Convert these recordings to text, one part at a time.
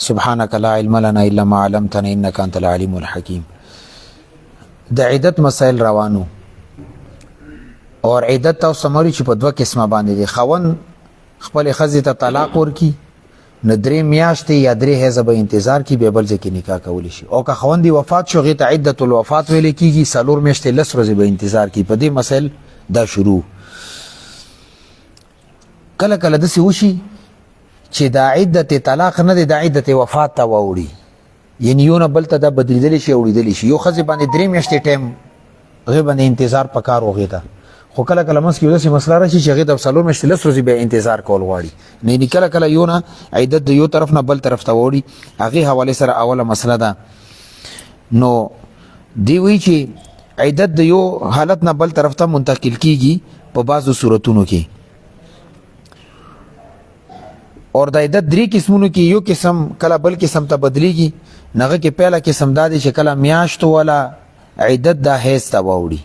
سبحانك لا علم لنا الا ما علمتنا انك انت العليم الحكيم. د عدت مسائل روانو اور عدت تاسو سموري چې په دوه قسمه باندې دي. خاوند خپل ښځې ته طلاق ورکي نه درې میاشتې یا درې هیزه به انتظار کی به بل ځای کې نکاح کولی شي، او که خاوند وفات شو هغې ته عدت الوفات ویل کېږي، 4 میاشتې 10 ورځې به انتظار کی. په دې مسایل دا شروع کله کله داسې وشي چې دا عدت طلاق نه دی، دا عدت وفات ته واوړي، یعنی یو نه بل ته دا بدلیدلی شي اوړېدلی شي. یو ښځې باندې 3 میاشتې ټایم هغې باندې انتظار پکار و هغې ته، خو کله کله منځ کې یو داسې مسله راشي چې هغې ته 4 میاشتې 10 ورځې بیا انتظار کول غواړي. یعنې کله کله یو نه عدت د یو طرف نه بل طرف ته واوړي. هغې حوالې سره اوله مسله ده. نو دی وایي چې عدت د یو حالت نه بل طرف ته منتقل کېږي په بعضو صورتونو کې، اور د عدت 3 قسمونو کې یو قسم کله بل قسم ته بدلیږي. نغه کې پهلا قسم دا دی چې کله میاشتو والا عدت دا حیض ته واوړي.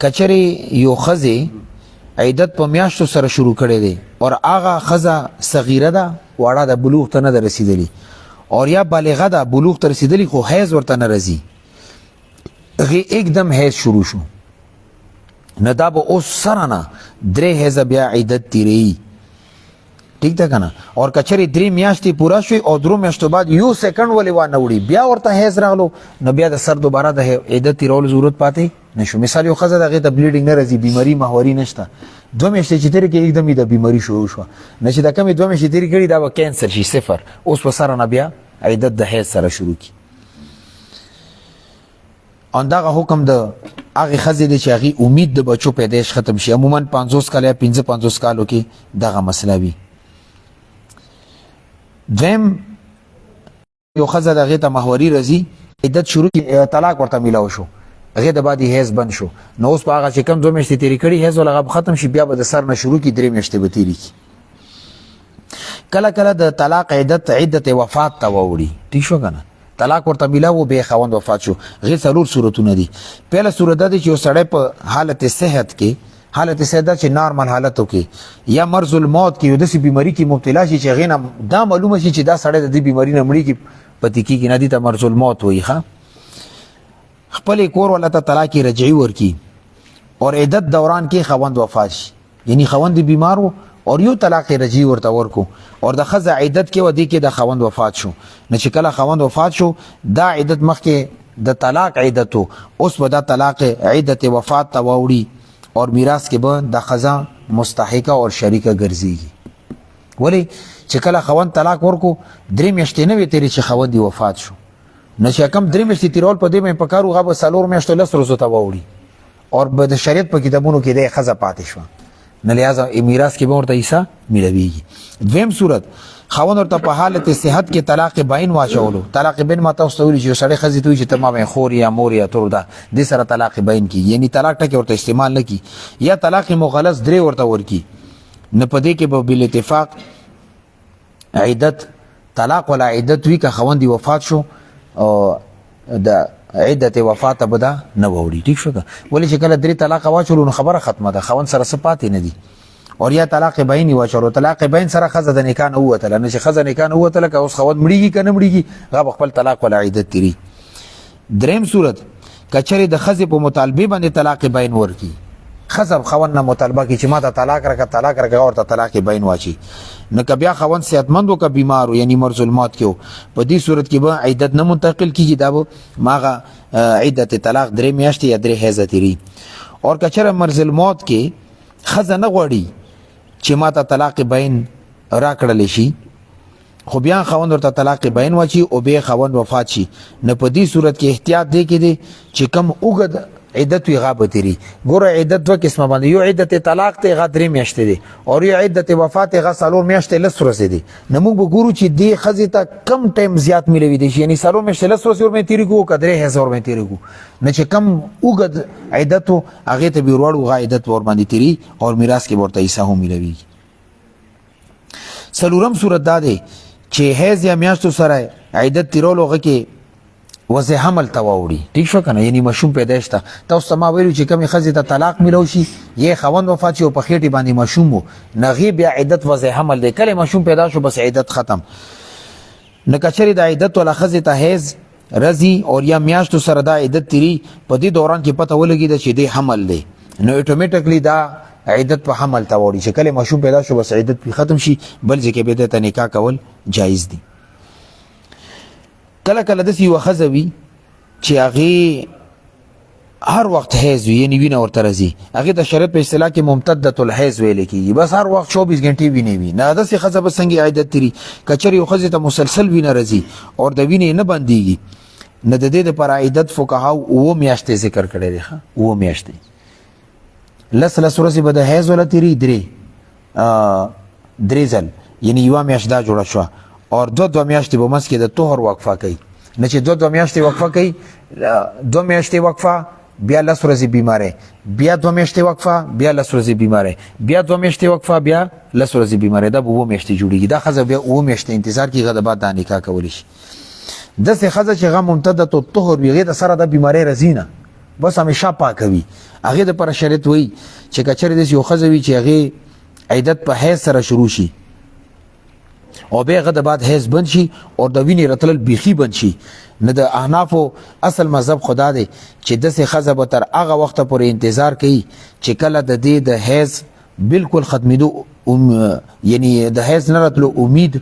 کچرې یو ښځې عدت په میاشتو سره شروع کړی دی اور هغه ښځه صغیره ده، واړه ده، بلوغ ته نه ده رسېدلې، اور یا بالغه ده بلوغ ته رسېدلې خو حیض ورته نه راځي، هغې एकदम حیض شروع شو، نه دا به اوس سره نه 3 حیضه بیا عدت تیروي. ٹھیک ده کنه. اور کچری 3 میاشتې پورا شوي او 3 میاشتو بعد 1 سیکنډ ولې وانه وړي بیا ورته حیض راغلو، نو بیا د سر دوباره د عدت تیرولو ضرورت پاتې نشو. مثال یو ښځه د هغې ته بلیډینګ نه راځي، بیماري ماهواري نشته، 2 میاشتې چې تېرې کړي एकदम یې د بیماري شروع شوه، نه چې د کمې 2 میاشتې تېرې کړي دا به کینسل شي 0، اوس په سره نه بیا عدت د حیض سره شروع کړي. ان دغه حکم د هغې ښځې دی چې هغې امید د بچو پیدایش ختم شي. عموما 50 کاله یا 55 کالو کې دغه مسله وي. دویم یو ښځه د هغې ته ماهواري راځي، عدت شروع کړي، طلاق ورته میلاو شو، هغې د بعد حیض بند شو، نو اوس په هغه چې کم 2 میاشتې تېرې کړي حیض ول هغه به ختم شي، بیا به د سر نه شروع کړي، 3 میاشتې به تېرې کړي. کله کله د طلاق عدت وفات ته واوړي. ټیک شو که نه. طلاق ورته میلاو بیا خاوند وفات شو. هغې 4 صورتونه دي. پهله صورت دا دی چې یو سړی په حالت صحت کې، حالت صحت دا چې نارمل حالتو کې یا مرض الموت کې یو داسې بیماري کې مبتلا شي چې هغې نه دا معلومه شي چې دا سړی د دې بیماري نه مړي کې پتې کېږي، نه دې ته مرض الموت وایي. ښه خپلې کور والا ته طلاق رجعي ورکي اور عدت دوران کې خاوند وفات شي، یعنی خاوند بیمار و اور یو طلاق رجعي ورته ورکو اور د ښځه عدت کې و دې کې د خاوند وفات شو، نه چې کله خاوند وفات شو دا عدت مخکې د طلاق عدت و، اوس به دا طلاق عدت وفات ته واوړي اور میراث کې به د ښځه مستحقه اور شریکه ګرځېږي. ولې چې کله خاوند طلاق ورکو 3 میاشتې نه وې تېرې چې خاوند وفات شو، نه چې کم 3 میاشتې تېرول په دې باندې پکار و هغه به 4 میاشتو 10 ورځو ته واوړي اور به د شریعت په کتابونو کې د ښځه پاتې شوه، نه لہذا میراث کې به ورته حصه میلویږي. دویم صورت خاوند ورته په حالت صحت کې طلاق بین واچولو. طلاق بین ما تاسو ته ویلي چې یو سړی ښځې ته وایي چې ته ما باندې خور یا مور یا تور ده، دې سره طلاق بین کېږي، یعنی طلاق ټکې ورته استعمال نه کړي، یا طلاق مغلظ 3 ورته ورکړي، نه په دې کې به بالاتفاق عدت طلاق ولا عدت وي که خاوند وفات شو او د عدت وفات به دا نه وړي. ټیک شو که. ولې چې کله 3 طلاق واچولو نو خبره ختمه ده، خاوند سره څه پاتې نه دي. اور یا طلاق بین واچولو، طلاق بین سره ښځه د نکاح نه ووتله، نه چې ښځه نکاح نه ووتله که اوس خاوند مړېږي که نه مړېږي هغه به خپل طلاق ولا عدت تېري. دریم صورت که چېرې د ښځې په مطالبې باندې طلاق بین ورکړي، ښځه خاوند نه مطالبه کړي چې ما ته طلاق راکړه، طلاق راکړه، ورته طلاق بین واچي، نو که بیا خاوند صحتمند و که بیمار و یعنی مرض الموت کې و، په دې صورت کې به عدت نه منتقل کېږي، دا به هغه عدت طلاق 3 میاشتې یا 3 حیضه تېري. اور که چېرې مرض الموت کې ښځه نه غواړي چې ما ته طلاق بین راکړلی شي، خو بیا خاوند ورته طلاق بین واچي او بیا خاوند وفات شي، نو په دې صورت کې احتیاط دی کې دی چې کم اوږد عدت وي هغه به تېري. ګوره عدت 2 قسمه باندې، یو عدت طلاق دی هغه 3 میاشتې دی، اور یو عدت وفات هغه 4 میاشتې 10 ورځې دی. نو موږ به ګورو چې دې ښځې ته کم ټایم زیات میلوي دی شي، یعنی 4 میاشتې 10 ورځې ورباندې تېرې کړو که 3 حیضه ورباندې تېرې کړو، نه چې کم اوږد عدت و هغې ته به ورواړو هغه عدت ورباندې تېري اور میراث کې به ورته حصه هم میلویږي. څلورم صورت دا دی چې حیض یا میاشتو سره عدت تېرولو هغه کې وضع حمل ته واوړي. ټیک شو که نه، یعنی ماشوم پیدایش ته. تاسو ته ما ویلو چې کمې ښځې ته طلاق میلاو شي یا خاوند وفات شي او په خېټې باندې ماشوم و، نه هغې بیا عدت وضع حمل دی، کله ماشوم پیدا شو بس عدت ختم. نه کچری د عدت ولا خزه ته حیض رزي او یا میاشتو سره دا عدت تیری په دې دوران کې پته ولګي د چې د حمل دی نو اتوماتیکلی دا عدت په حمل ته وړي چې کله ماشوم پیدا شو بس عدت په ختم شي بل ځکه به د نکاح کول جایز دي. کله کله د سی وخزوي چې هغه هر وخت حیض وي یعنی وینه ورته راځي هغه د شریعت په اصطلاح کې ممتدۃ الحیض ویل کیږي بس هر وخت 24 غنټې ویني وي نه د سی خزه به څنګه عادت تیری کچری او خزه ته مسلسل وینه راځي او د وینې نه بنديږي نه د دې لپاره عادت فقها او میاشتې ذکر کړي دي او میاشتې لس ورځې به د حیض ولا تیری درې ځل یعنی یو میاشت دا جوړه شو او دو میاشتې به مس کې د طهر وقفه کوي نه چې دو میاشتې وقفه کوي 2 میاشتې وقفه بیا لس ورځې بیماره بیا 2 میاشتې وقفه بیا لس ورځې بیماره بیا 2 میاشتې وقفه بیا لس ورځې بیماره دا به و میاشتې جوړیږي دا خزه بیا و میاشتې انتظار کې غد بعد د نکاح کول شي د څه خزه چې غو ممتدۃ الطهر ویغه د سره د بیماری رزینه بس همیشه پاکوي هغه د پر شریعت وای چې کچره د یو خزه وی چې هغه عیدت په حیض سره شروع شي او به غد بعد حیض بند شي او د وینې راتل بیخي بند شي نه د احنافو اصل مذهب خدا دی چې د څه خزه به تر هغه وخت پورې انتظار کوي چې کله د دې د حیض بالکل ختمېدو یعنی د حیض نه راتلو امید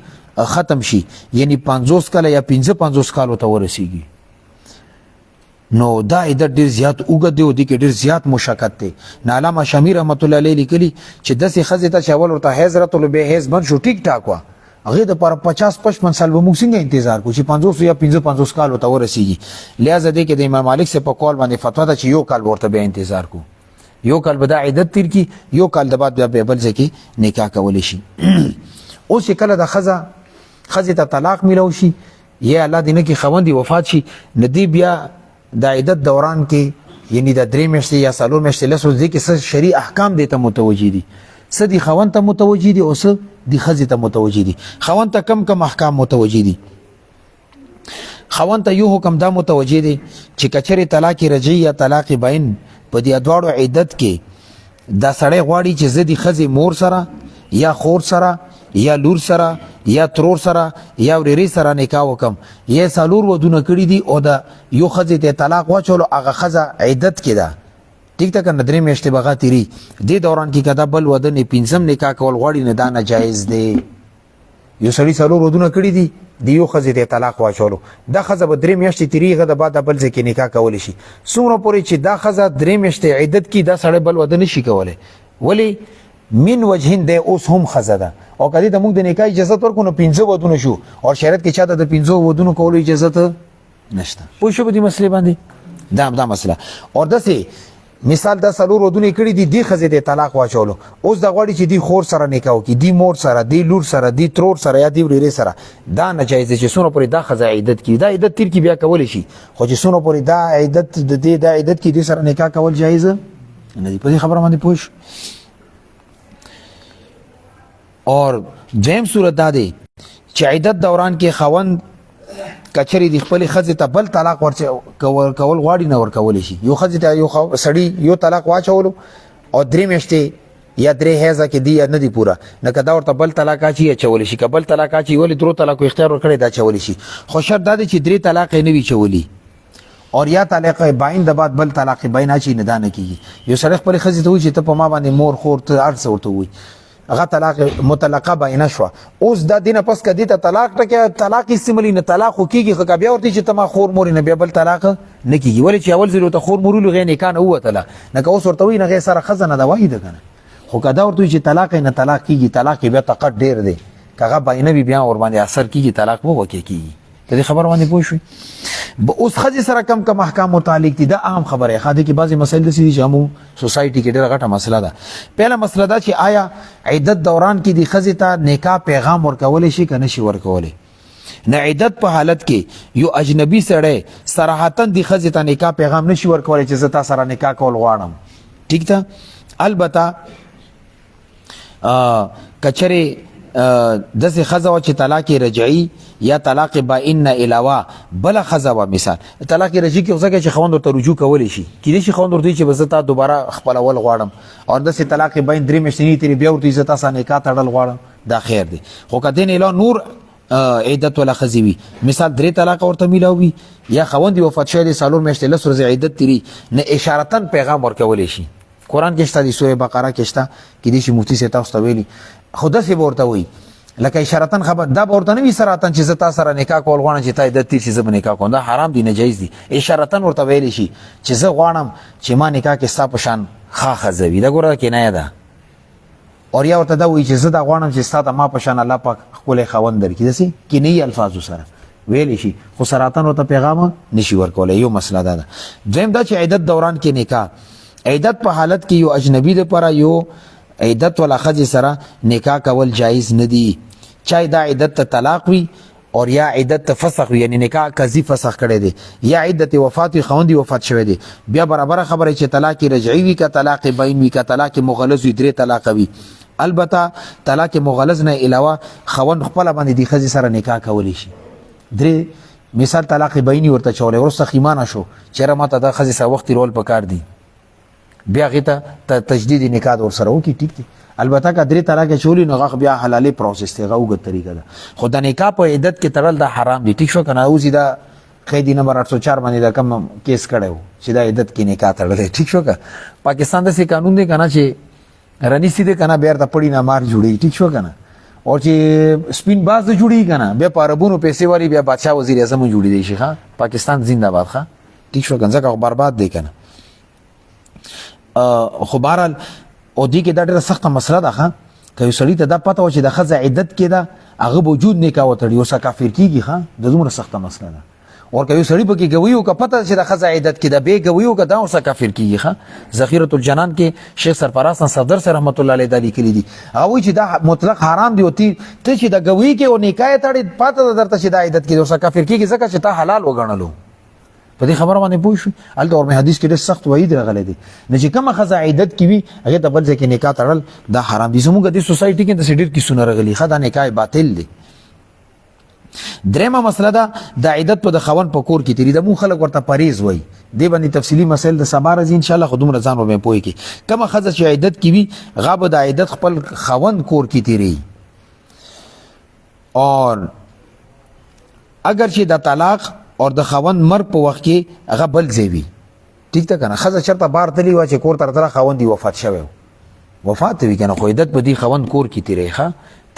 ختم شي یعنی 50 کاله یا 55 کالو ته ورسیږي نو دا عدت ډیر زیات اوږد دی او د کې ډیر زیات مشقت دی نه علامه شامی رحمت الله علیه لیکلی چې د څه خزه ته چاول ورته حیض راتلو به حیض بند شو ټیک ټاک وا هغه د پر 50-55 سال به موږ څنګه انتظار کو چې 500 یا 55 کال ته ورسیږي لہذا دې کې د امام مالک سے په قول باندې فتوا ده چې یو کال ورته به انتظار کو یو کال به د عدت تیر کی یو کال د بعد بیا بل ځکه نکاح کول شي اوس کله د خزه ته طلاق ملو شي یا الله دې نه کې خوندې وفات شي ندی بیا د عدت دوران کې یعنی د 3 میاشتې یا 4 میاشتې لسو دې کې څه شرعي احکام دې ته متوجي دي څه دي خوند ته متوجي دي او څه دي خزه ته متوجي دي خوند ته کم احکام متوجي دي خوند ته یو حکم دا متوجي دي چې کچره طلاق رجعي یا طلاق بین په دې ادوارو عدت کې دا سړی غواړي چې زدي خزه مور سره یا خور سره یا لور سره یا ترور سره یا وريري سره نکاح وکم یا سالور ودونه کړی دي او دا یو خزه ته طلاق واچولو هغه خزه عدت کې ده ټیک ټاک نه 3 میاشتې بغا تیری دې دوران کې کدا بل ودنې پنځم نکاح کول غواړي نه دا ناجایز دی یو سړی سالور ودونه کړی دي دی یو خزه ته طلاق واچولو دا خزه به 3 میاشتې تیری غدا بعد بل ځکه نکاح کول شي څومره پورې چې دا خزه 3 میاشتې عدت کې دا سړی بل ودنه شي کوله ولی من وجهین ده اوس هم خزه ده او کدی ته موږ د نکاح اجازه ورکو نو 15 ودونه شو او شریعت کې چاته د 15 ودونو کولو اجازه نشته پوه شو په دې مسلې باندې دا مسله او دسه مثال د سلور ودونه کړي دي دی خزه د طلاق واچولو اوس د غوړي چې دی خور سره نکاح وکي دی مور سره دی لور سره دی ترور سره یا دی وريري سره دا ناجایز چې سونه پورې دا خزه عیدت کی دا عیدت تیر کی بیا کول شي خو چې سونه پورې دا عیدت د دې دا عیدت کی دي سره نکاح کول جایز نه دی په خبره باندې پوښ اور دیم صورت دا دی چې عیدت دوران کې خوند کچری د خپل خزه ته بل طلاق ورچ کول غواړي نه ور کول شي یو خزه ته یو سړی یو طلاق واچولو او 3 میاشتې یا 3 هزه کې دی نه دی پورا نه کدا ورته بل طلاق اچي چول شي کبل طلاق اچي ولې درو طلاق اختیار ور کړی دا چول شي خو شرط دا دی چې 3 طلاق نه وی چولی اور یا طلاق باین د بعد بل طلاق باین اچي نه دانه کیږي یو سړی خپل خزه ته وي چې ته په ما باندې مور خور ته ارڅ ورته وي هغه طلاق مطلقه باینه شو اوس دا دینه پس کدی ته طلاق ټکه طلاق استعمالي نه طلاق کیږي خو بیا ورته چې تما خور مور نه بیا بل طلاق نه کیږي ولې چې اول زیرو ته خور مورلو غې نه کان اوته نه که اوس ورته وي نه غې سره خزنه دا وای ده کنه خو کدا ورته چې طلاق نه طلاق کیږي طلاق بیا طاقت ډیر دی کغه باینه بیا ور باندې اثر کیږي طلاق وو کیږي کله خبر باندې پوه شو اوس خځې سره کم احکام متعلق دي دا اهم خبره خاطر کې بعضی مسایل د سړي جامو سوسایټي کې ډېر غټه مسله ده پهلا مسله دا چې آیا عدت دوران کې د خځې ته نکاح پیغام ورکول شي کنه شي ورکول نه عدت په حالت کې یو اجنبي سړی صراحتا د خځې ته نکاح پیغام نشي ورکول چې زه تا سره نکاح کول غواړم ٹھیک ده البته کچره دسه خزه چې طلاق رجعي یا طلاق بائن نه علاوه بل خزه و مثال طلاق رجعي کې ځکه چې خوند ته رجوع کول شي کله چې خوند ورته چې بس ته دوباره خپل اول غواړم او دسه طلاق بائن درې مشتنی تیری بیا ورته عزت اسانه کا تړل غواړم دا خیر دی خو کده نه نور عدت ولا خزي وي مثال 3 طلاق ورته ملاوي یا خوند وفات شوی دی سالور میاشتې لس ورځې عدت تیری نه اشارتن پیغام ورکولی شي قرآن کې شته د سوره بقره کې شته کې دې شي مفتي صاحب تاسو ته ویلي خو داسې به ورته وایي لکه اشارتن خبر دا به ورته نه وي سراتن چې زه تا سره نکاح کول غواړم چې تا عدت تیر شي زه به نکاح کوم دا حرام دی ناجایز دی اشارتن ورته ویلی شي چې زه غواړم چې ما نکاح کې ستا په شان ښه ښځه وي دا ګوره کنایه ده اور یا ورته دا وایي چې زه دا غواړم چې ستا ته ما په شان الله پاک ښکلی خاوند درکړي داسې کنایي الفاظو سره ویلی شي خو سراتن ورته پیغام نشي ورکولی یو مسله دا ده دویم دا چې عدت دوران کې نکاح عدت په حالت کې یو اجنبي دپاره یو عدت والا ښځې سره نکاح کول جایز نه دي چاہے دا عدت ته طلاق وي اور یا عدت ته فسخ وي یعنی نکاح قضی فسخ کړی دی یا عدت وفات وي خوندي وفات شوی دی بیا برابر خبره چې طلاق رجعي وي که طلاق بین وي که طلاق مغلظ وي درې طلاق وي البته طلاق مغلظ نه علاوه خوند خپل باندې دی ښځې سره نکاح کولی شي درې مثال طلاق بینی ورته چولې ورسته خیمانه شو چېرې ماته دا ښځې سره وخت تېرول پکار دی بیا هغې ته تجدید نکاح ورسره وکړي ټیک دی البته که درې طلاق چولی نو هغه بیا حلالي پروسس دی هغه اوږد طریقه ده خو د نکاح په عدت کې تړل دا حرام دی ټیک شو که نه اوس دا قیدي نمبر 804 باندې دا کم کیس کړی و چې دا عدت کې نکاح تړلی ټیک شو که پاکستان داسې قانون دی که نه چې رنیسي دی که نه بیا ورته پړي نه مار جوړېږي ټیک شو که نه اور چې سپین باز د جوړېږي که نه بیا په عربونو پیسې والي بیا بادشاه وزیر اعظم جوړېدی شي ښه پاکستان زنده باد ښه ټیک شو که نه ځکه برباد دی که نه خو بهرحال او دې کې دا ډېره سخته مسله ده ښه که یو سړي ته دا پته وه چې د ښځه عدت کې ده هغه به وجود نکاح وتړي اوس کافر کېږي ښه د دومره سخته مسله ده اور که یو سړي پکې ګوي و که پته چې د ښځه عدت کې ده بې ګوي و که دا اوس کافر کېږي ښه ذخیرة الجنان کې شیخ سرفراز صفدر صاحب رحمت الله علیه دا لیکلي دي هغه وایي چې دا مطلق حرام دی او ته چې د ګوي کې او نکاح یې تړې پته ده درته چې دا عدت کې ده اوس کافر کېږي ځکه چې تا حلال وګڼلو په دې خبره باندې پوه شو هلته ورمې حدیث کې ډېر سخت وعید راغلی دی نه چې کومه ښځه عدت کې وي هغې ته بل ځای کې نکاح تړل دا حرام دي زموږ دې سوسایټي کې داسې ډېر کیسونه راغلي ښه دا نکاح باطل دی درېیمه مسله ده د عدت په د خاوند په کور کې تېري د مونږ خلک ورته پریز وایي دې باندې تفصیلي مسایل د سبا راځي انشاءالله خو دومره ځان به مې پوه کړي کومه ښځه چې عدت کې وي هغه به د عدت خپل خاوند کور کې تېروي اور اگر چې د طلاق اور د خاوند مرګ په وخت کې هغه بل ځای وي ټیک ده که نه ښځه چېرته بار تللي وه چې کور ته راتله خاوند یې وفات شوی وفات وي که نه خو عدت به دې خاوند کور کې تېروي ښه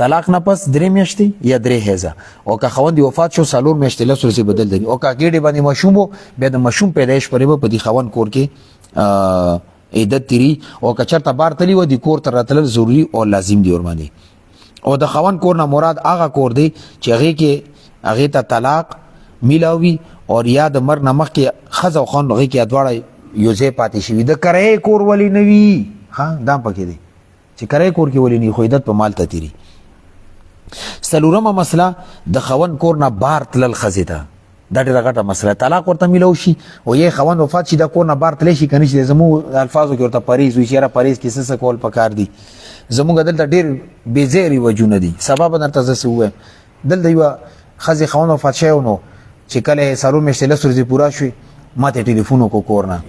طلاق نه پس 3 میاشتې یا 3 هیزه او که خاوند وفات شو 4 میاشتې لس ورځې بدل دی او که ګېډې باندې ماشوم و بیا د ماشوم پیدایش پورې به په دې خاوند کور کې عدت تیری او که چېرته بار تللي وه د کور ته راتلل ضروري او لازم دی ورباندې او د خاوند کور نه مراد هغه کور دی چې هغې ته طلاق میلاوي اور یا د مرګ نه مخکې ښځه او خاوند هغې کې دواړه یو ځای پاتې شوي د کرایې کور ولې نه وي ښه دا پکې دی چې کرایې کور کې ولې نه وي خو عدت په مال ته تیري څلورمه مسله د خاوند کور نه بار تلل ښځې ته دا ډېره غټه مسله طلاق ورته میلاو شي او یې خاوند وفات شي دا کور نه بار تللی شي که نه شي زموږ الفاظو کې ورته پریز وي چې یاره پریز کې څه کول پکار دي زموږ دلته ډېر بېځایه رواجونه دي سبا به درته زه څه ووایم دلته یوه ښځې خاوند وفات شوی نو چې کله 4 میاشتې لس ورځې پوره شوې ما ته ټلیفون وکړو کور نه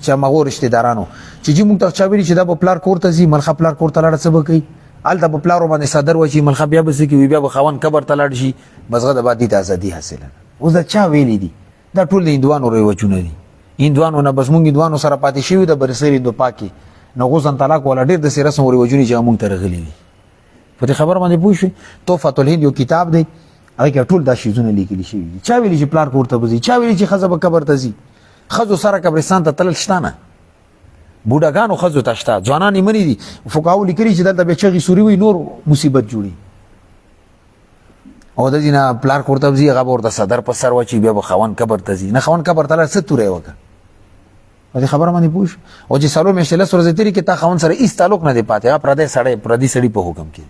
چې هماغو رشتهدارانو چې جي موږ ته چا ویلي چې دا به پلار کور ته ځي ملخه پلار کور ته لاړه څه به کوي هلته به پلار ورباندې صدر وچي ملخه بیا به څه کوي بیا به خاوند قبر ته لاړ شي بس غده بعد دې ته ازادي حاصله اوس دا چا ویلي دي دا ټول د هندوانو رواجونه دي هندوانو نه بس موږ هندوانو سره پاتې شوي د برسر هندو پاک کې نو غوزن طلاق والا ډېر داسې رسم او رواجونه چې موږ ته راغلي دي په دې خبره باندې پوه شوې تحفة الهند یو کتاب دی هغې کې ټول دا شیزونه لیکلي شوي دي چا ویلي چې پلار کور ته به ځي چا ویلي چې ښځه به قبر ته ځي ښځو سره قبرستان ته تلل شته نه بوډاګانو ښځو ته شته ځوانان یې منې دي فقهاو لیکلي چې دلته بیا چغې سوري وي نور مصیبت جوړي او د دې نه پلار کور ته ځي هغه به ورته صدر په سر واچي بیا به خاوند قبر ته ځي نه خاوند قبر ته لاړ څه توری وکړه په دې خبره باندې پوه شو او چې 4 میاشتې لس ورځې تېرې کې تا خاوند سره هېڅ تعلق نه دی پاتې هغه پردی سړي په حکم کې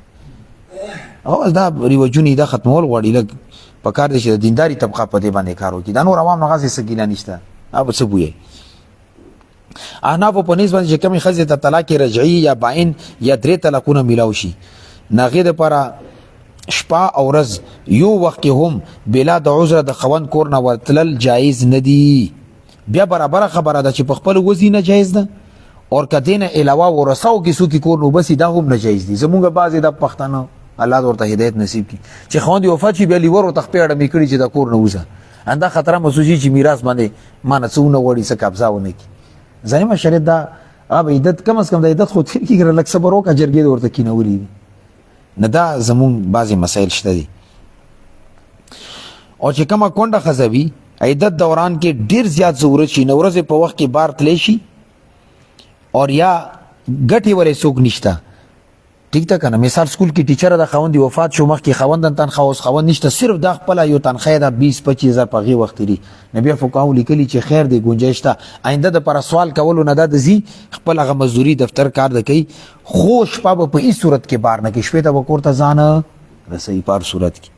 او دا رواجونه دا ختمول غواړي لږ په کار دی چې د دینداري طبقه په دې باندې کار وکړي دا نور عوام نه هغسې څه ګیله نشته هغه به څه بویئ احنافو په نسبت باندې چې کومې ښځې ته طلاق رجعي یا باین یا 3 طلاقونه میلاو شي نه هغې دپاره شپه او ورځ یو وخت کې هم بلا د عذره د خاوند کور نه وتلل جایز نه دي بیا برابره خبره ده چې په خپل وځي نه جایز ده اور که دې نه علاوه ورثاو کې څوک کور نو بسي دا هم نه جایز دي زمونږ بعضې د پښتانه الله ورته هدایت نصیب کړي چې خوند وفات شي بیا لیور ورته خپې اړه میکړي چې د کور نه وځه انده خطر مسوجي چې میراث باندې مانه څونه وړي څه قبضه ونه کی ځایم شریعت دا اب عدت کم از کم د عدت خو تیر کیږي لکه صبر وکړه جرګې ورته کینوري نه دا زمون بعضی مسائل شته دي او چې کومه کونډه خزوي عدت دوران کې ډیر زیات ضرورت شي نو ورځ په وخت کې بار تلی شي اور یا ګټي ورې څوک نشته ٹھیک تا کنه مثال سکول کې ټیچر د خوند وفات شو مخ کې خوندن تنخواه اوس خوند نشته صرف د خپل یو تنخواه د 20-25 هزار په غي وخت لري نبی فقاهو لیکلي چې خیر دی گنجائش ته آینده د پر سوال کولو نه د زی خپل هغه مزدوري دفتر کار د کوي خوش پاب په هیڅ صورت کې بار نه کې شپې ته وکورته ځان رسې پر صورت کې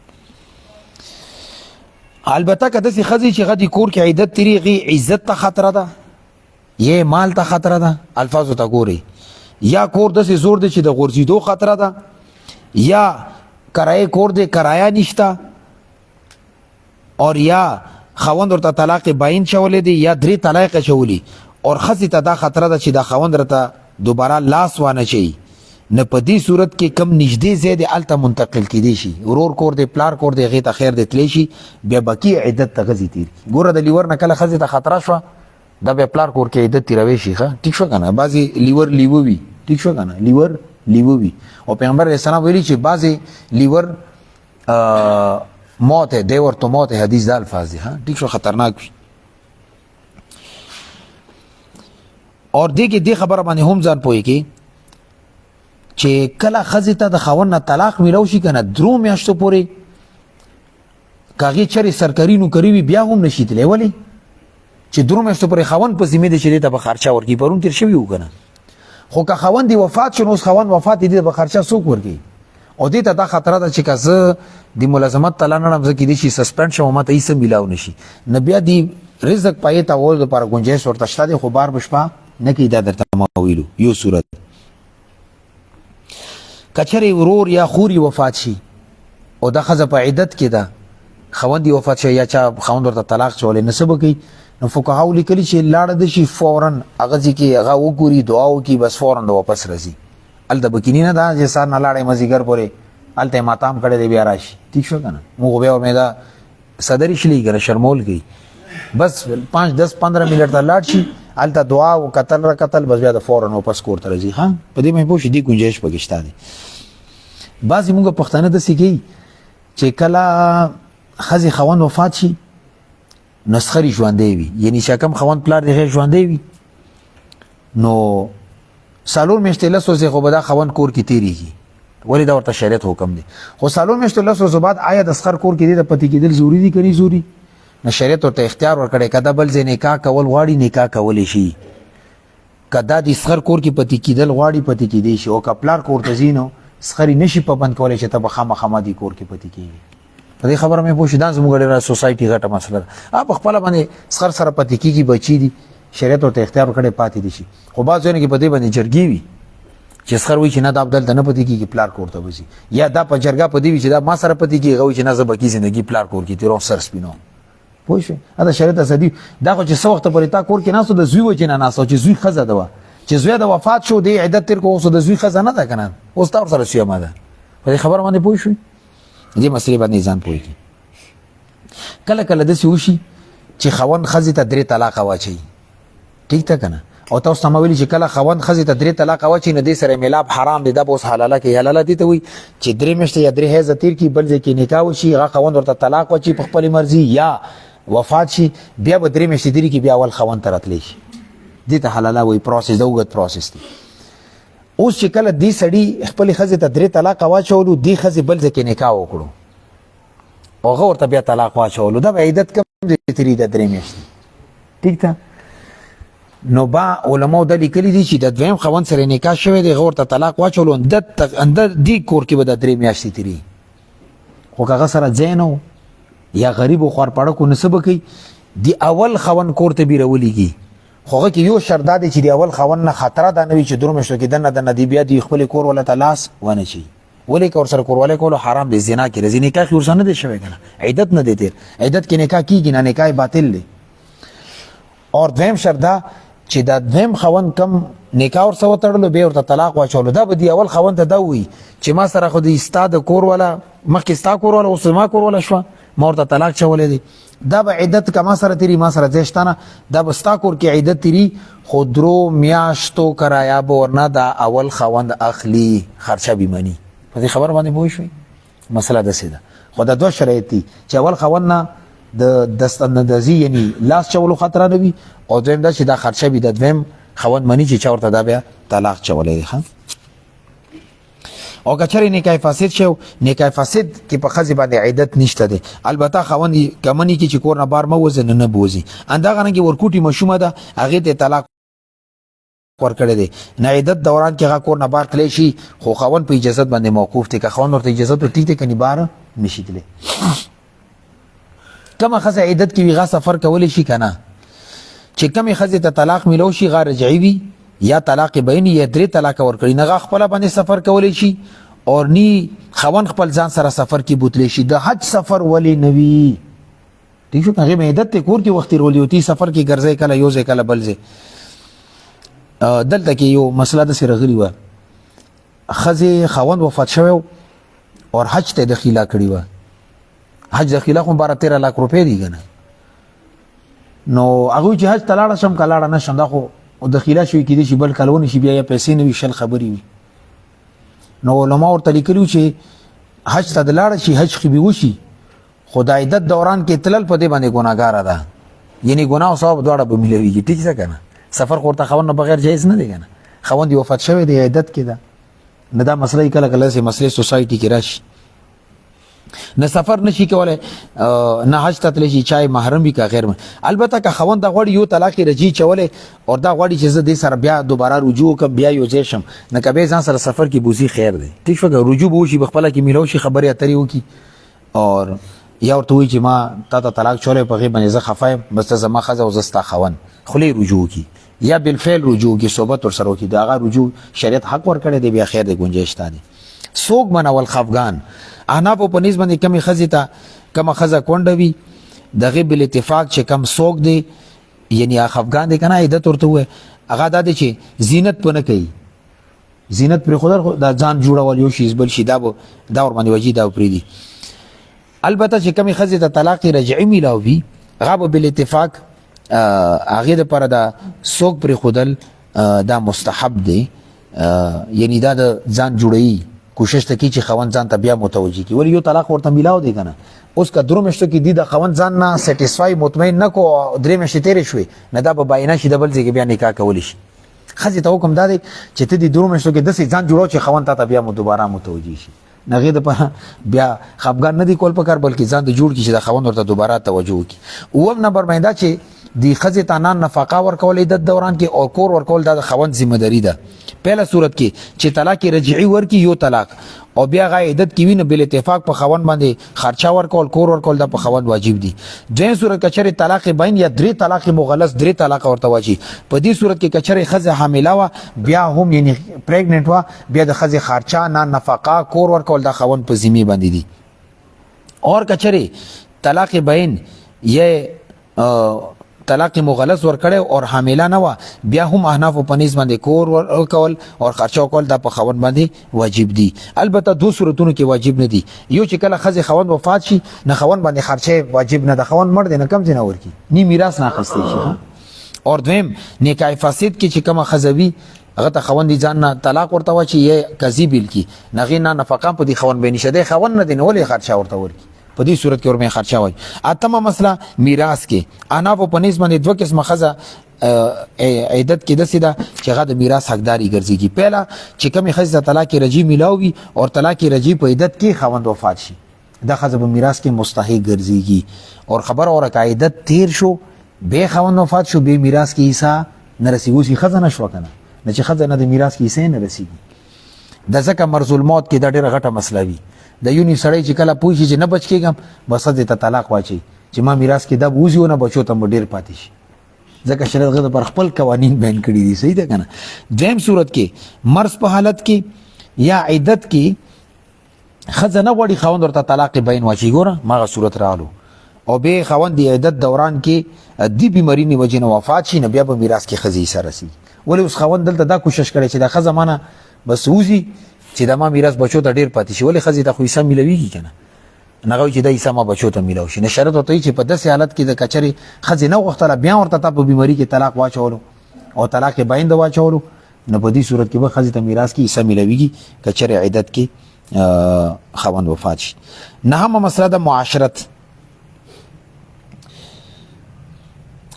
البته کده سي خزي چې غدي کور کې عیدت طریقې عزت ته خطر ده یې مال ته خطر ده الفاظ ته ګوري یا کور د سي زور دي چې د غورځیدو خطر ده یا کرای کور دي کرایا نشتا اور یا خوند ورته طلاق باین چولې دي یا درې طلاق چولې اور خزي ته دا خطر ده چې دا خوند ورته دوباره لاس وانه چي نه په دې صورت کې کم نږدې زید الته منتقل کیدی شي ورور کور دی پلار کور دی غي ته خیر دی تلی شي بیا بکی عدت ته غزي تیر ګوره د لیور نه کله خزي ته خطر شو دا بیا پلار کور کې عدت تیروي شي ښه ټیک شو کنه بعضی لیور لیووي ټیک شو کنه لیور لیووي او پیغمبر علیه السلام ویلي چې بعضی لیور موت ہے دی ورته موت ہے حدیث دا الفاظ دي ها ټیک شو خطرناک اور دې کې دې خبره باندې هم ځان پوي کې چې کله خزی ته د خاوند نه طلاق میلو شي کنه درو میاشتو پورې کاغي چری سرکاري نو کوي بیا هم نشي تللی ولی چې درو میاشتو پورې خاوند په ذمہ دي چې ته به خرچه ورکی پرون تیر شوی وکنه خو که خاوند دی وفات شنو اوس خاوند وفات دي به خرچه څوک ورکی او دې ته دا خطر ده چې کزه د ملازمت تلانه نه ځکه دي شي سسپند شوم ماته یې سم ملاو نشي نبي دی رزق پای ته ول د پر گنجائش ورته شته دي خو بار بشپا نه کی دا درته ما ویلو یو صورت کچری ورور یا خوري وفات شي او د خزه په عدت کې ده خوندي وفات شي یا چا خوند ورته طلاق چولې نسب کوي نو فقهاو لیکلي چې لاړ د شي فورن هغه ځکه هغه وګوري دعا وکي بس فورن د واپس راځي ال د بکینی نه دا چې سار نه لاړې مزیګر پورې الته ماتام کړي دی بیا راشي ٹھیک شو کنه مو بیا امیدا صدر شلی ګره شرمول گئی بس 5 10 15 منټ ته لاړ شي الته دعا او قتل را قتل بس بیا د فورن واپس کور ته راځي ها په دې مې پوښي دی گنجائش پکشتا دي بعضی موږ پښتانه د سکی چې کله خزي خوان وفات شي نسخري ژوندې وي یعنی چې کوم خوان پلار دی ژوندې وي نو سالون مشتله سوزه خو بدا خوان کور کې تیریږي ولی دا ورته شریعت حکم دی خو سالون مشتله سوزه بعد آیا د اسخر کور کې دی د پتی کېدل ضروری دي کني ضروری نه شریعت ورته اختیار ورکړي کدا بل ځای نکاح کول غواړي نکاح کول شي کدا د اسخر کور کې پتی کېدل غواړي پتی کېدی شي او کپلار کور ته زینو سخري نشي په بند کولای چې ته بخامه خمادي کور کې پتی کېږي په دې خبره مې پوښتنه دا زموږ ډیره سوسایټي غټه مسله ده اپ خپل باندې سخر سره پتی کېږي بچی دي شریعت ورته اختیار کړي پاتې دي شي خو بعض ځینې کې په دې باندې جرګي وي چې سخر وي چې نه د عبدل نه پتی کېږي پلار کور ته وځي یا دا په جرګه په دې وي چې دا ما سره پتی کېږي غوي چې نه زبکی ژوندۍ پلار کور کې تیرو سر سپینو پوه شئ دا شریعت اسدي دا خو چې څو وخت پرې تا کور کې ناسو د زوی وجه نه ناسو چې زوی خزه ده چې زوی د وفات شو دی عدت تر کو اوس د زوی خزانه ده کنه اوس تاسو سره سیمه ده په خبر باندې پوه شئ دې مسلې باندې ځان پوه کی کله کله د سوشي چې خوان خزي ته درې طلاق واچي ٹھیک تا کنه او تاسو سم ویلي چې کله خوان خزي ته درې طلاق واچي نه دې سره ملاب حرام دی دا اوس حلاله کې حلاله دي ته وي چې درې مشته یا درې هزار تیر کی بل ځکه نکاح وشي هغه خوان ورته طلاق واچي په خپل مرزي یا وفات شي بیا به درې مشته دي کې بیا اول خوان ترتلی شي دې ته حلاله وي پروسس دا وګت پروسس دی اوس چې کله دې سړی خپل خزي ته درې طلاق واچولو دې خزي بل ځکه نکاح وکړو او هغه ورته بیا طلاق واچولو دا عیدت کم دې تری د درې مشته ٹھیک تا نو با علماء د لیکلي دي چې د دویم خوان سره نکاح شوی دی غور ته طلاق واچولو اندر دی کور کې به د درې میاشتې تیری خو هغه سره زینو یا غریب او خور پړه کو نسب کوي دی اول خوان کور ته بیرولېږي خو هغه کې یو شرط دی چې دی اول خوان نه خطر ده نه وي چې درو میاشتو کې دنه د ندی بیا دی خپل کور ولا تلاس ونه شي ولی کور سره کور ولا کولو حرام دی زنا کې رزي نکاح ورسره نه دی شوی کنه عیدت نه دی تیر عیدت کې نکاح کیږي نه نکاح باطل دی اور دویم شرط دا چې چې دا دویم خوند کم نکاح ورسره وتړلو بیا ورته طلاق واچولو دا به دی اول خوند ته دا ووایي چې ما سره خو د ستا د کور والا مخکې ستا کور والا اوس ما کور والا شوه ما ورته طلاق چولی دی دا به عدت که ما سره تیری ما سره ځای شته نه دا به ستا کور کې عدت تیری خو 3 میاشتو کرایه به ورنه دا اول خوند اخلي خرچه به مني په دې خبر باندې پوه شوئ مسله داسې ده خو دا 2 شرایط دي چې اول خوند نه د دستاندازي یعنی لاس چولو خطر نه وي او دویم دا چې دا خرچه به د دویم خوند مني چې چا ورته دا بیا طلاق چولی دی ښه او کچری نکاح فاسد شو نکاح فاسد کې په خزي باندې عیدت نشته دی البته خوند کمنی کې چې کور نه بار مو وزن نه بوزي انداغه نه کې ورکوټي مشومه ده هغه ته طلاق ورکړی دی نه عیدت دوران کې هغه کور نه بار تلی شي خو خوند په اجازه باندې موقوف دی که خوند ورته اجازه ته ټیک دی کني بار نشي تلی کما خزه عیدت کې ویغه سفر کولی شي کنه چې کمی خزه ته طلاق ملو شي غیر رجعي وي یا طلاق بینی یا 3 طلاق ورکړي نه خپل باندې سفر کولی شي او نی خوان خپل ځان سره سفر کې بوتلی شي د حج سفر ولی نوی ٹھیک شو هغه عیدت ته کور کې وخت رولې وتی سفر کې ګرځي کله یو ځای کله بل ځای دلته کې یو مسله د سره غلی و خزه خوان وفات شوی او حج ته دخیله کړی و حج دخیله خو 12-13 लाख روپے دی کنه نو هغه چې حج تلاړه شم کلاړه نشم دا خو او دخیله شوی کې دي چې بل کلون شي بیا یا پیسې نه وي شل خبري وي نو علماء ورته لیکلو چې حج ته دلاړه شي حج خو به وشي خدای عیدت دوران کې تلل په دې باندې ګناګار ده یعنی ګناه او ثواب دواړه به ملويږي ټیک څه کنه سفر خورته خوند بغیر جایز نه دی کنه خوند وفات شوی دی عیدت کې ده نه دا مسله کله کله سه مسله سوسایټي کې راشي نه سفر نشي کوله نه حج ته تللی شي چای محرم وي که غیر البته که خوند د غوړي یو طلاق رجی چوله او دا غوړي چې زه د سره بیا دوباره رجوع کوم بیا یو ځای شم نه کبه ځان سره سفر کې بوزي خیر دی ټیک شو رجوع به شي بخپله کې میلو شي خبرې اترې وکي او یا ورته وي چې ما تا طلاق چوله په غي باندې زه خفایم بس زما خزه او زستا خوند خلی رجوع کی یا بالفعل رجوع کی صحبت ور سره وکي دا غا رجوع شریعت حق ور کړی دی بیا خیر دی گنجائش تا دی سوق منول خفغان انا په نسبت باندې کمی خزه تا کما خزه کونډوي دغه بل اتفاق چې کم سوق دی یعنی افغان دی کنه عیدت ورته وي هغه د دې چې زینت پنه کوي زینت پر خود د ځان جوړول یو شی بل شي دا ور باندې وجی دا پری دي البته چې کمی خزه ته طلاق رجعي ملاوي هغه بل اتفاق هغه د پر د سوق پر خودل دا مستحب دی یعنی دا د ځان جوړي کوشش ته کی چې خوند ځان ته بیا متوجي کی ول یو طلاق ورته ملاو دی کنه اوس کا درو مشته کی دی د خوند ځان نه سټیسفای مطمئن نه کو درې مشته تیرې شوي نه دا به باینه شي د بل ځای بیا نکاح کولی شي خزه ته حکم دادی چې ته دی درو مشته کې د ځان جوړو چې خوند ته بیا دوباره متوجي شي نغه د په بیا خپګان نه دی کول پکار بلکې ځان د جوړ کی چې د خوند ورته دوباره توجه کی اوم نمبر باندې چې دی خزه تانان نفقه ورکول د دوران کې او کور ورکول د خوند ذمہ داری ده پهله صورت کې چې طلاق رجعي ورکی یو طلاق او بیا غا عیدت کې وینه بل اتفاق په خوند باندې خرچا ورکول کور ورکول د په خوند واجب دي دغه صورت کې چې طلاق بین یا 3 طلاق مغلظ 3 طلاق ورته واجب په دې صورت کې کچره خزه حامله وا بیا هم یعنی پریګننټ وا بیا د خزه خرچا نه نفقه کور ورکول د خوند په ذمہ باندې دي اور کچره طلاق بین یا طلاق مغلظ ورکړي او حامله نه و بیا هم احناف په نسبت باندې کور ورکول او خرچه کول د په خوند باندې واجب دي البته دو صورتونو کې واجب نه دي یو چې کله خزه خوند وفات شي نه خوند باندې خرچه واجب نه د خوند مرد نه کم ځنه ورکی نی میراث نه اخستې شي اور دویم نکاح فاسد کې چې کومه خزوی هغه ته خوند ځان نه طلاق ورته و چې یې قضی بیل کی نه نه نفقه په دې خوند به نشته خوند نه دی نو ولې خرچه ورته ورکی په دې صورت کې ورمه خرچه وای اتمه مسله میراث کې انا په نسبت باندې دوه قسمه خزه عیدت کې د سیده چې هغه د میراث حقداري ګرځيږي پهلا چې کوم خزه طلاق رجعي ملاوي او طلاق رجعي په عیدت کې خوند وفات شي دا خزه په میراث کې مستحق ګرځيږي او خبر اور عیدت تیر شو به خوند وفات شو به میراث کې حصہ نه رسیږي خزه نشو کنه نه چې خزه نه د میراث کې حصہ نه رسیږي د ځکه مرز الموت کې د ډېر غټه مسله وي د یونی سړی چې کله پوښي چې نه بچ کېږم بس د طلاق واچي چې ما میراث کې د بوزي نه بچو ته ډېر پاتې شي ځکه شریعت غو پر خپل قوانین بیان کړی دي صحیح ده کنه دیم صورت کې مرض په حالت کې یا عیدت کې خزنه وړي خوند ورته طلاق بین واچي ګوره ماغه صورت رالو او به خاوند د عدت دوران کې دی بیماری نه وجې نه وفات شي، نه بیا به میراث کې ښځې سره رسي. ولې اوس خاوند دلته دا کوشش کړی چې دا ښځه مانه بس وځي چې د ما میراث بچو ته ډېر پاتې شي. ولې ښځې ته خو حصه میلوېږي که نه، هغه وایي چې دا حصه ما بچو ته میلاو شي. نه شرط ورته وایي چې په داسې حالت کې د کچرې ښځې نه غوښتله بیا ورته تا په بیماري کې طلاق واچولو او طلاق باین د واچولو، نو په دې صورت کې به ښځې ته میراث کې حصه میلاوېږي که چېرې عدت کې خاوند وفات شي. نهمه مسله ده معاشرت.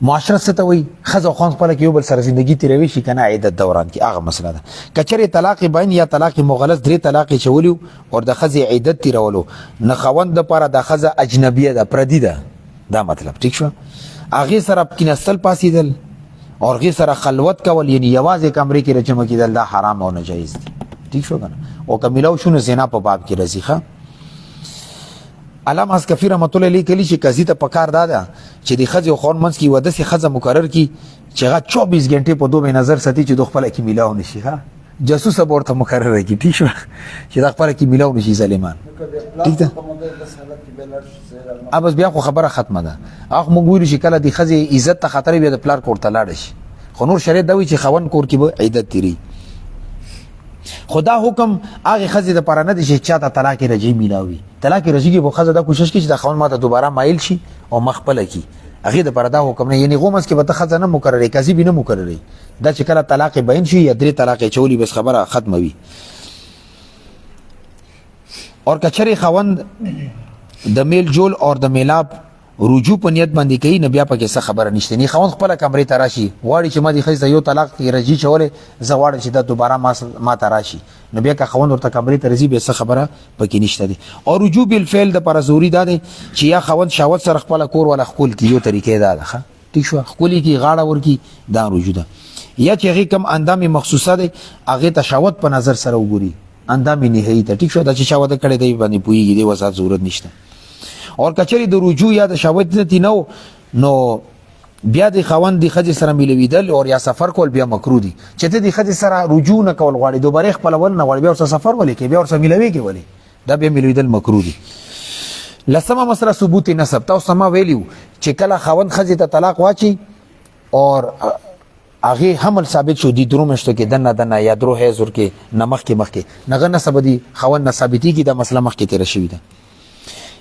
معاشرت څه ته وایي؟ ښځه او خاوند خپله کې یو بل سره زندګي تېروي شي که نه عدت دوران کې، هغه مسله ده. که چېرې طلاق باین یا طلاق مغلظ 3 طلاق چولي او د ښځې عدت تېرولو، نه خاوند دپاره دا ښځه اجنبیه ده، پردي ده، دا مطلب ټیک شو. هغې سره کیناستل پاسېدل او هغې سره خلوت کول، یعنې یوازې کمرې کې رجمه کېدل، دا حرام او ناجایز دي. ټیک شو که نه؟ او که میلاو شو نو زنا په باب کې راځي. ښه، علامه اسکفي رحمت الله علیه لیکلي چې قاضي ته پکار دا ده چې د ښځې او خاوند منځ کې یوه داسې ښځه مقرر کړي چې هغه 24 غنټې په دوه نظر ساتي چې دو خپله کې میلاو نه شي. ښه، جاسوسه به ورته مقرره کړي. ټیک شو، چې دا خپله کې میلاو نه شي ظالمان. ټیک ده؟ بس بیا خو خبره ختمه ده. هغه موږ ویلو چې کله د ښځې عزت ته خطر بیا د پلار کور ته لاړه شي، خو نور شریعت دا وایي چې خاوند کور کې به عدت تېري. خدا حکم هغه ښځې دپاره نه دی چې چا ته طلاق رجعي میلاوي. طلاق رجعي کې به ښځه دا کوشش کوي چې د خاوند ماته دوباره مایل شي او مخ خپله کړي، هغې دپاره دا حکم نه. یعنې هغو منځ کې به ته ښځه نه مقرروي، قاضي به نه مقرروي. دا چې کله طلاق بیان شي یا 3 طلاق چولي بس خبره ختمه وي. اور که چېرې خاوند د میل جول اور د میلاب رجوع په نیت باندې کوي، نه بیا پکې څه خبره نشته. نه خاوند خپله کمرې ته راشي غواړي چې ما دې ښځې ته یو طلاق رجعي چولی، زه غواړم چې دا دوباره ما ته راشي، نو بیا که خاوند ورته کمرې ته راځي بیا څه خبره پکې نشته دی. او رجوع بالفعل دپاره ضروري دا دی چې یا خاوند شهوت سره خپله کور والا ښکل کړي، یو طریقې دا ده. ښه ټیک شوه، ښکلې کړي، غاړه ورکړي، دا رجوع ده. یا چې هغې کم اندام مخصوصه دی هغې ته شهوت په نظر سره وګوري، اندام نهایي ته. ټیک شوه، دا چې چا واده کړی دی باندې پوهېږي، دې وضاحت ضرورت نشته. اور کچری د رجوع یا د شهوت نه نو نو بیا د خاوند د ښځې سره میلوېدل او یا سفر کول بیا مکروه دي. چې ته د ښځې سره رجوع نه کول غواړې، دوباره خپلول نه غواړې، بیا ورسره سفر ولې کوې، بیا ورسره میلوېږې ولې، دا بیا میلوېدل مکروه دي. لسمه مسله ثبوت نسب. تاسو ما ویلي چې کله خاوند ښځې ته طلاق واچي اور هغې حمل ثابت شو دي 3 میاشتو کې دنه یا 3 حیض ورکې نه مخکې نغه نسب دي خاوند نه ثابتېږي، دا مسله مخکې تېره شوې ده.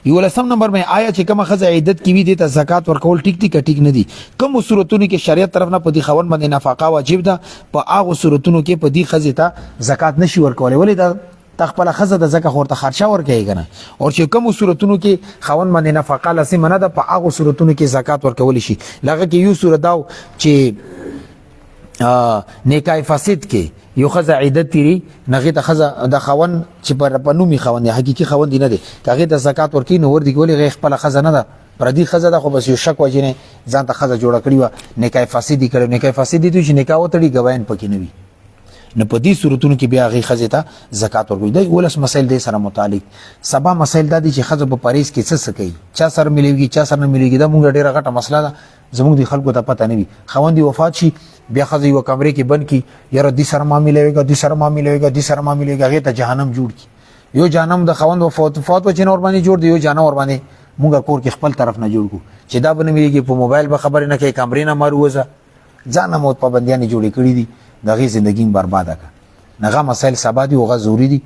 11 نمبر میں آیا چې کومه ښځه عدت کې وي دې ته زکات ورکول ټیک دي که ټیک نه دي؟ کومو صورتونو کې شریعت طرف نه په دې خاوند باندې نفقه واجب ده، په هغو صورتونو کې په دې ښځې ته زکات نشي ورکولی. ولې دا ته خپله ښځه د ځکه خو ورته خرچه ورکوې که نه. او چې کومو صورتونو کې خاوند باندې نفقه لازمه نه ده، په هغو صورتونو کې زکات ورکولی شي. هغه کې یو صورت دا چې نکاح فاسد کې یو ښځه عدت تیری، هغې ته ښځه د خاوند چې په نومي خاوند دی، حقیقي خاوند نه دی، که هغې ته زکات ورکوي نو ورکړي. ولې هغې خپله ښځه نه ده، پردي ښځه ده، خو بس یو شک وجې نه ځان ته ښځه جوړه کړې وه، نکاح فاسد یې کړی. نکاح فاسد دي چې نکاح وتړي ګواین پکې نه وي، نو په دې صورتونو کې بیا هغې ښځې ته زکات ورکوي. دا 11 مسایل دې سره متعلق. سبا مسایل دا دي چې ښځه په پرهیز کې څه کوي، چا سره میلېږي چا سره نه میلېږي. دا مونږ ډېره غټه مسله ده، زمونږ د خلکو ته پته نه وي. خاوند وفات شي بیا ښځه یوه کمرې کې بند کړي، یاره دې سره ما میلوېږه، دې سره ما میلوېږه، دې سره ما میلوېږه، هغې ته جهنم جوړ کړي. یو جهنم د خاوند وفات وجې نه ورباندې جوړ دی، یو جهنم ورباندې مونږ کور کې خپل طرف نه جوړ کړو چې دا به نه میلېږي، په موبایل به خبرې نه کوي، کمرې نه مار ووځه، ځان نه مو پابندیانې جوړې کړي دي، د هغې زندګي برباده کړه. هغه مسایل سبا دي او هغه ضروري دي.